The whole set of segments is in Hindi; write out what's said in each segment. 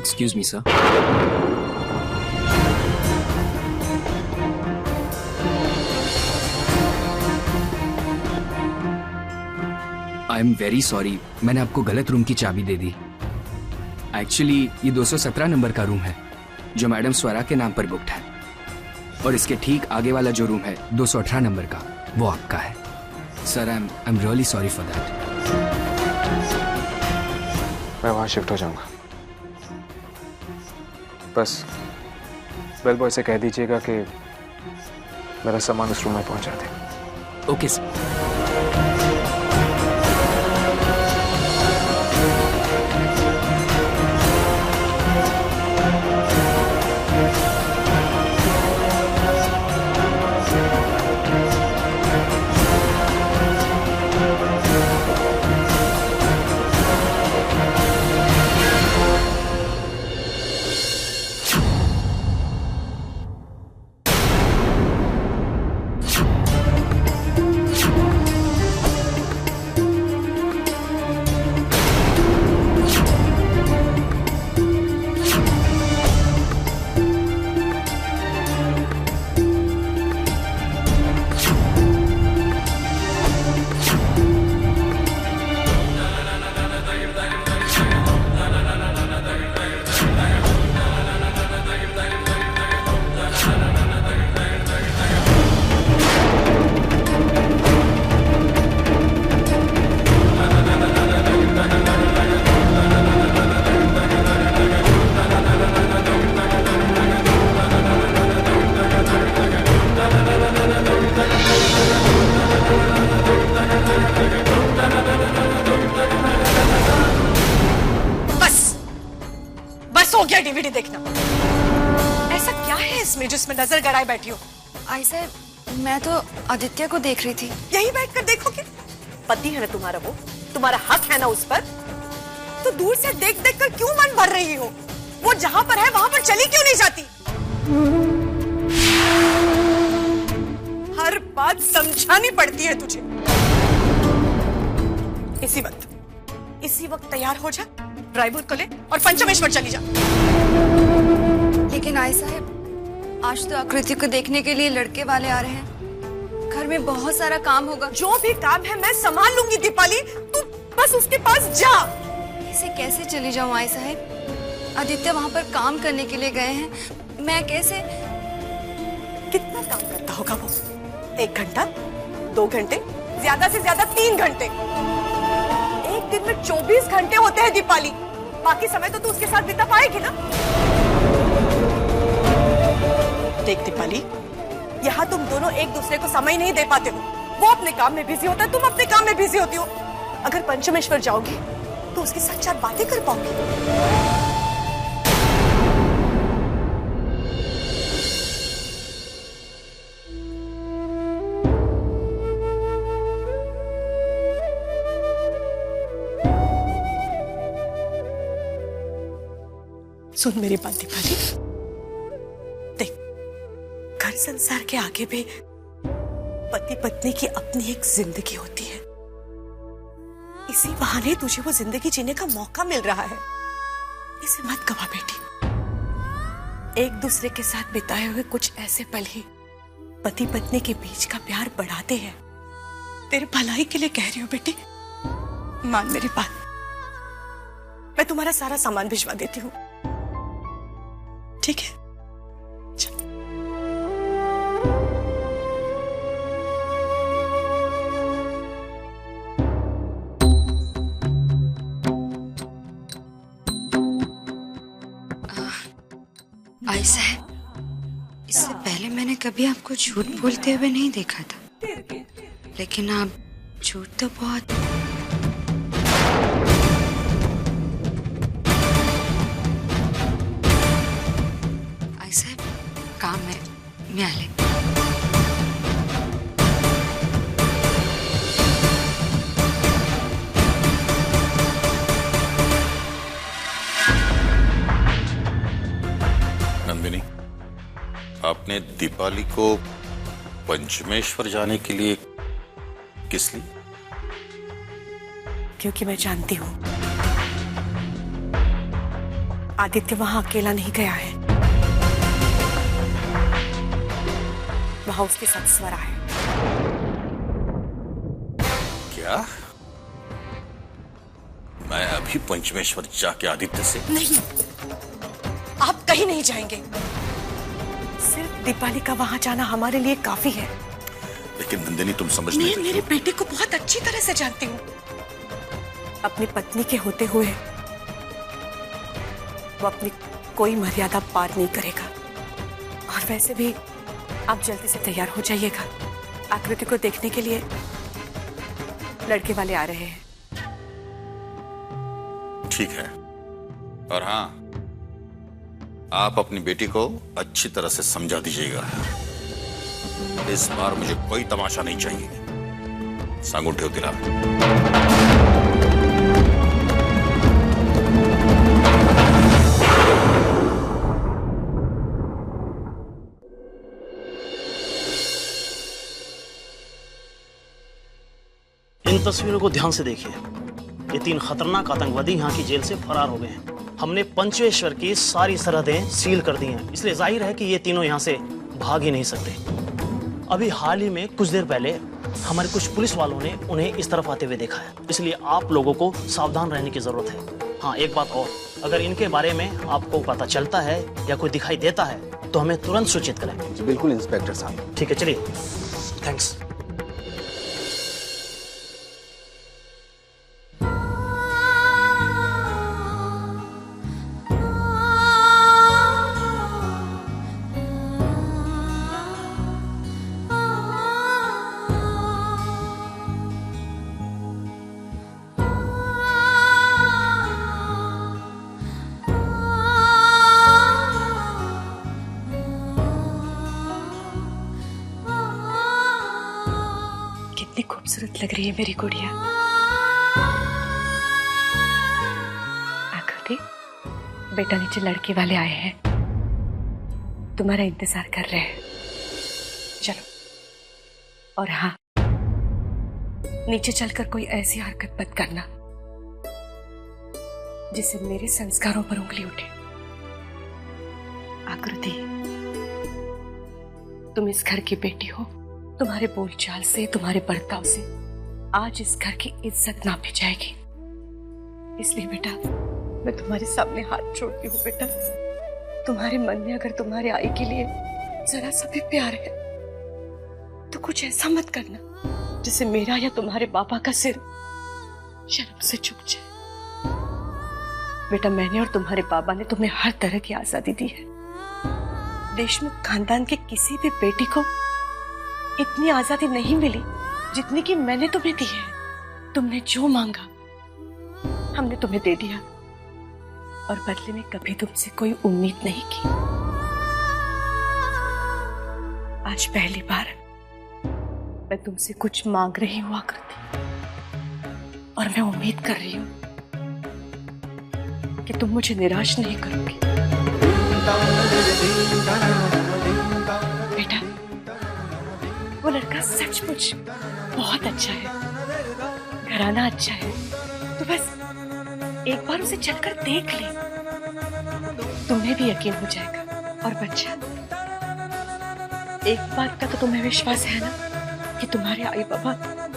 Excuse me, sir. I am very sorry, मैंने आपको गलत रूम की चाबी दे दी। एक्चुअली ये 217 नंबर का रूम है जो मैडम स्वरा के नाम पर बुक्ड है, और इसके ठीक आगे वाला जो रूम है 218 नंबर का, वो आपका है। Sir I am really sorry for that. मैं वहाँ शिफ्ट हो जाऊंगा। बस बेल बॉय से कह दीजिएगा कि मेरा सामान उस रूम में पहुंचा दे। Okay sir. डीवीडी देखना। ऐसा क्या है इसमें जिसमें नजर गड़ाए बैठी हो? आयशा, मैं तो आदित्य को देख रही थी। यही बैठकर देखोगे? पति है ना तुम्हारा, वो तुम्हारा हक है ना उस पर, तो दूर से देख देख कर क्यों मन भर रही हो? वो जहां पर है वहां पर चली क्यों नहीं जाती? हर बात समझानी पड़ती है तुझे। इसी वक्त तैयार हो जा, ड्राइवर को ले और पंचमेश्वर चली जा। लेकिन आयशा, आज तो आकृति को देखने के लिए लड़के वाले आ रहे हैं। घर में बहुत सारा काम होगा। जो भी काम है मैं संभाल लूंगी दीपाली, तू बस उसके पास जा। इसे कैसे चली जाऊं आयशा? आदित्य वहां पर काम करने के लिए गए हैं, मैं कैसे? कितना काम करता होगा वो? 1 घंटा, 2 घंटे, ज्यादा से ज्यादा 3 घंटे। एक दिन में 24 घंटे होते हैं दीपाली, बाकी समय तो तू उसके साथ बिता पाएगी ना? देख दीपाली, यहाँ तुम दोनों एक दूसरे को समय नहीं दे पाते हो। वो अपने काम में बिजी होता है, तुम अपने काम में बिजी होती हो। अगर पंचमेश्वर जाओगी तो उसके साथ 4 बातें कर पाओगी। सुन मेरी बात दीपाली, देख, घर संसार के आगे भी पति पत्नी की अपनी एक जिंदगी होती है। इसी बहाने तुझे वो जिंदगी जीने का मौका मिल रहा है, इसे मत गवा बेटी। एक दूसरे के साथ बिताए हुए कुछ ऐसे पल ही पति पत्नी के बीच का प्यार बढ़ाते हैं। तेरे भलाई के लिए कह रही हूँ बेटी, मान मेरी बात। मैं तुम्हारा सारा सामान भिजवा देती हूँ, ठीक है? चल। आयशा, इससे पहले मैंने कभी आपको झूठ बोलते हुए नहीं देखा था, लेकिन आप झूठ तो बहुत। आयशा, काम है, मैं आ ले। नंदिनी, आपने दीपाली को पंचमेश्वर जाने के लिए किस लिए? क्योंकि मैं जानती हूं आदित्य वहां अकेला नहीं गया है, वहां उसके साथ स्वरा है। क्या? मैं अभी पंचमेश्वर जाके आदित्य से? नहीं, आप कहीं नहीं जाएंगे। सिर्फ दीपाली का वहां जाना हमारे लिए काफी है। लेकिन नंदिनी, तुम समझ नहीं मैं रही मेरे हो। बेटे को बहुत अच्छी तरह से जानती हूँ। अपनी पत्नी के होते हुए वो अपनी कोई मर्यादा पार नहीं करेगा। और वैसे भी आप जल्दी से तैयार हो जाइएगा, आकृति को देखने के लिए लड़के वाले आ रहे हैं। ठीक है। और हाँ, आप अपनी बेटी को अच्छी तरह से समझा दीजिएगा। इस बार मुझे कोई तमाशा नहीं चाहिए। सांगून ठेव दिला। इन तस्वीरों को ध्यान से देखिए। ये 3 खतरनाक आतंकवादी यहाँ की जेल से फरार हो गए हैं। हमने पंचमेश्वर की सारी सरहदें सील कर दी हैं, इसलिए जाहिर है कि ये तीनों यहाँ से भाग ही नहीं सकते। अभी हाल ही में कुछ देर पहले हमारे कुछ पुलिस वालों ने उन्हें इस तरफ आते हुए देखा है, इसलिए आप लोगों को सावधान रहने की जरूरत है। हाँ, एक बात और, अगर इनके बारे में आपको पता चलता है या कोई दिखाई देता है तो हमें तुरंत सूचित करें। बिल्कुल इंस्पेक्टर साहब। ठीक है, चलिए। थैंक्स। कितनी खूबसूरत लग रही है मेरी गुड़िया। आकृति, बेटा नीचे लड़के वाले आए हैं, तुम्हारा इंतजार कर रहे हैं। चलो। और हाँ, नीचे चलकर कोई ऐसी हरकत मत करना जिससे मेरे संस्कारों पर उंगली उठे। आकृति, तुम इस घर की बेटी हो। तुम्हारे बोलचाल से, तुम्हारे बर्ताव से आज इस घर की इज्जत नापी जाएगी। इसलिए बेटा, मैं तुम्हारे सामने हाथ जोड़ती हूँ। बेटा, तुम्हारे मन में अगर तुम्हारे आई के लिए जरा सा भी प्यार है तो कुछ ऐसा मत करना जिससे मेरा या तुम्हारे पापा का सिर शर्म से झुक जाए। बेटा, मैंने और तुम्हारे पापा ने तुम्हें हर तरह की आजादी दी है। देशमुख खानदान की किसी भी बेटी को इतनी आजादी नहीं मिली जितनी कि मैंने तुम्हें दी है। तुमने जो मांगा हमने तुम्हें दे दिया, और बदले में कभी तुमसे कोई उम्मीद नहीं की। आज पहली बार मैं तुमसे कुछ मांग रही हूँ आकृति, और मैं उम्मीद कर रही हूँ कि तुम मुझे निराश नहीं करोगी। बेटा, वो लड़का सचमुच बहुत अच्छा है, घराना अच्छा है। तो बस एक बार उसे चलकर देख ले, तुम्हें भी यकीन हो जाएगा। और बच्चा, एक बात का तो तुम्हें विश्वास है ना कि तुम्हारे आई बाबा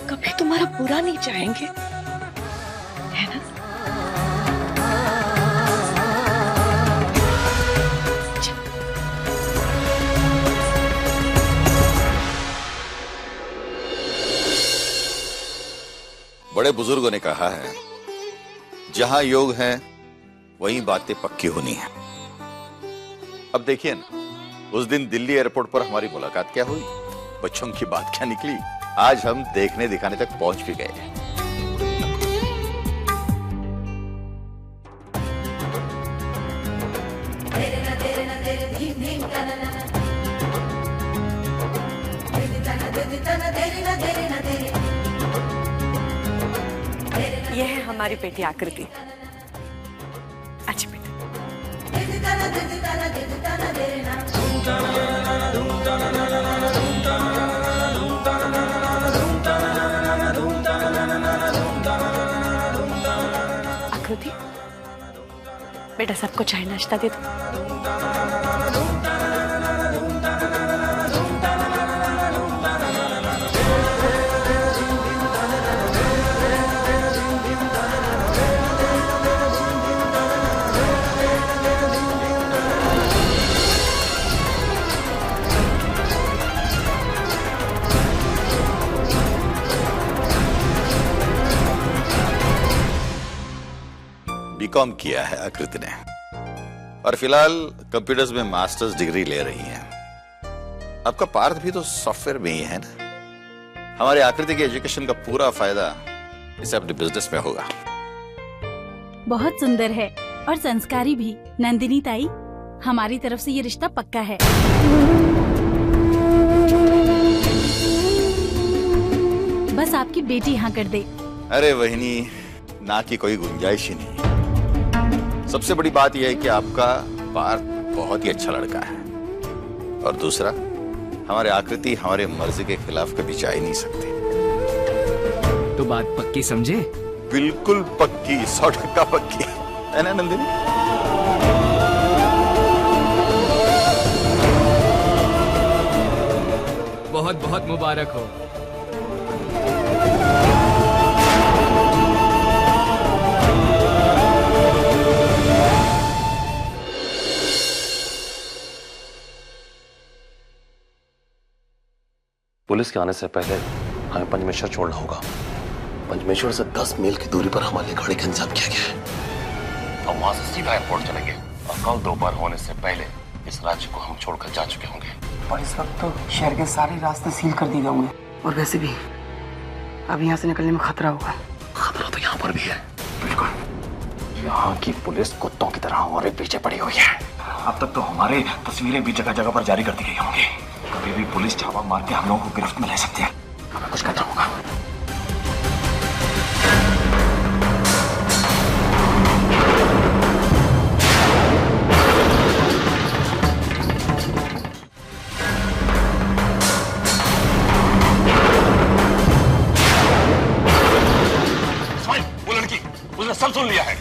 कभी तुम्हारा बुरा नहीं चाहेंगे, है ना? बड़े बुजुर्गों ने कहा है, जहां योग है वहीं बातें पक्की होनी है। अब देखिए ना, उस दिन दिल्ली एयरपोर्ट पर हमारी मुलाकात क्या हुई, बच्चों की बात क्या निकली, आज हम देखने दिखाने तक पहुंच भी गए। यह है हमारी बेटी आकृति। अच्छा बेटा, आकृति, बेटा सबको चाय नाश्ता दे दो। बीकॉम किया है आकृति ने और फिलहाल कंप्यूटर्स में मास्टर्स डिग्री ले रही हैं। आपका पार्थ भी तो सॉफ्टवेयर में ही है ना। हमारे आकृति की एजुकेशन का पूरा फायदा इसे अपने बिजनेस में होगा। बहुत सुंदर है और संस्कारी भी। नंदिनी ताई, हमारी तरफ से ये रिश्ता पक्का है। बस आपकी बेटी यहाँ कर दे। अरे वहिनी, ना की कोई गुंजाइश ही नहीं। सबसे बड़ी बात यह है कि आपका पार्थ बहुत ही अच्छा लड़का है और दूसरा, हमारे आकृति हमारे मर्जी के खिलाफ कभी जा ही नहीं सकती। तो बात पक्की समझे? बिल्कुल पक्की, 100% पक्की है ना नंदिनी? बहुत बहुत मुबारक हो। पुलिस के आने से पहले हमें पंचमेश्वर छोड़ना होगा। पंचमेश्वर से 10 मील की दूरी पर हमारे लिए गाड़ी का इंतजाम किया गया है। हम वहां से सीधा एयरपोर्ट चलेंगे और कल दोपहर होने से पहले इस राज्य को हम छोड़कर जा चुके होंगे। और इस वक्त तो शहर के सारे रास्ते सील कर दिए गए होंगे और वैसे भी अब यहाँ से निकलने में खतरा होगा। खतरा तो यहाँ पर भी है। बिल्कुल। यहाँ की पुलिस कुत्तों की तरह हमारे पीछे पड़ी हुई है। अब तक तो हमारे तस्वीरें भी जगह जगह पर जारी कर दी गई होंगी। कभी भी पुलिस छापा मार के हम लोगों को गिरफ्त में ले सकती है। हमें कुछ करना होगा। वो लड़की, उसने सब सुन लिया है।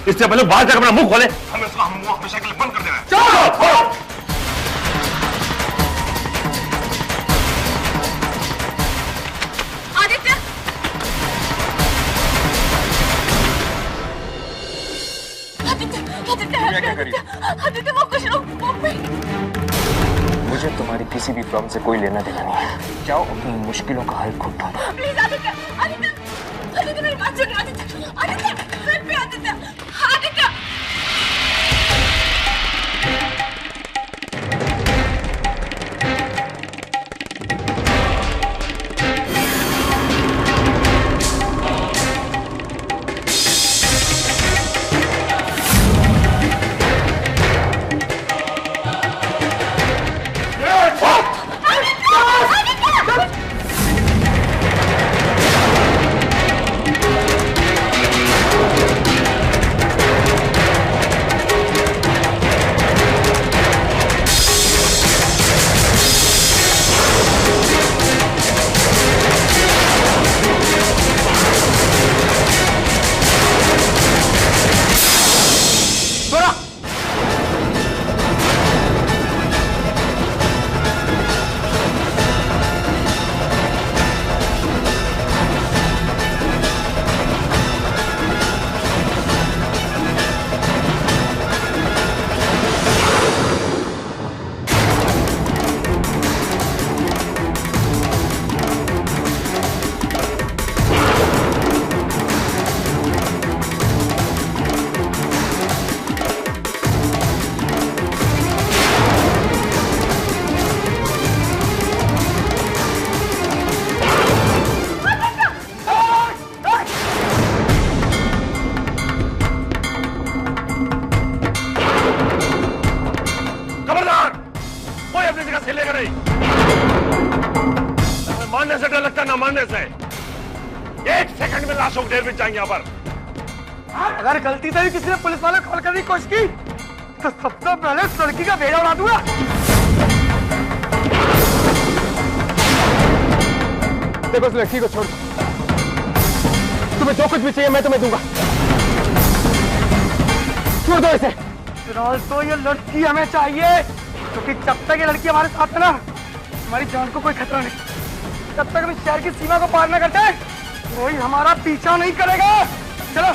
इससे पहले बाहर जाकर अपना मुंह खोले। हमें उसका मुंह हमेशा के लिए बंद कर देना है। चलो। मुझे तुम्हारी किसी भी प्रॉब्लम से कोई लेना देना नहीं है। जाओ अपनी मुश्किलों का हल खुद ढूंढो। प्लीज आदित्य, आदित्य, आदित्य मेरी बात सुन। आदित्य, आदित्य, घर पे आदित्य, आदित्य। मारने से डर लगता, ना मारने से। 1 सेकंड में लाशों को ढेर बिछ जाएंगे यहाँ पर। अगर गलती से भी किसी ने पुलिस वाले कॉल करने की कोशिश की तो सबसे पहले इस लड़की का बेड़ा उड़ा दूंगा। देखो उस लड़की को छोड़, तुम्हें जो कुछ भी चाहिए मैं तुम्हें दूंगा। छोड़ दो इसे। फिलहाल तो ये लड़की हमें चाहिए, क्योंकि जब तक ये लड़की हमारे साथ है ना, हमारी जान को कोई खतरा नहीं। जब तक हम इस शहर की सीमा को पार न करते, कोई हमारा पीछा नहीं करेगा। चलो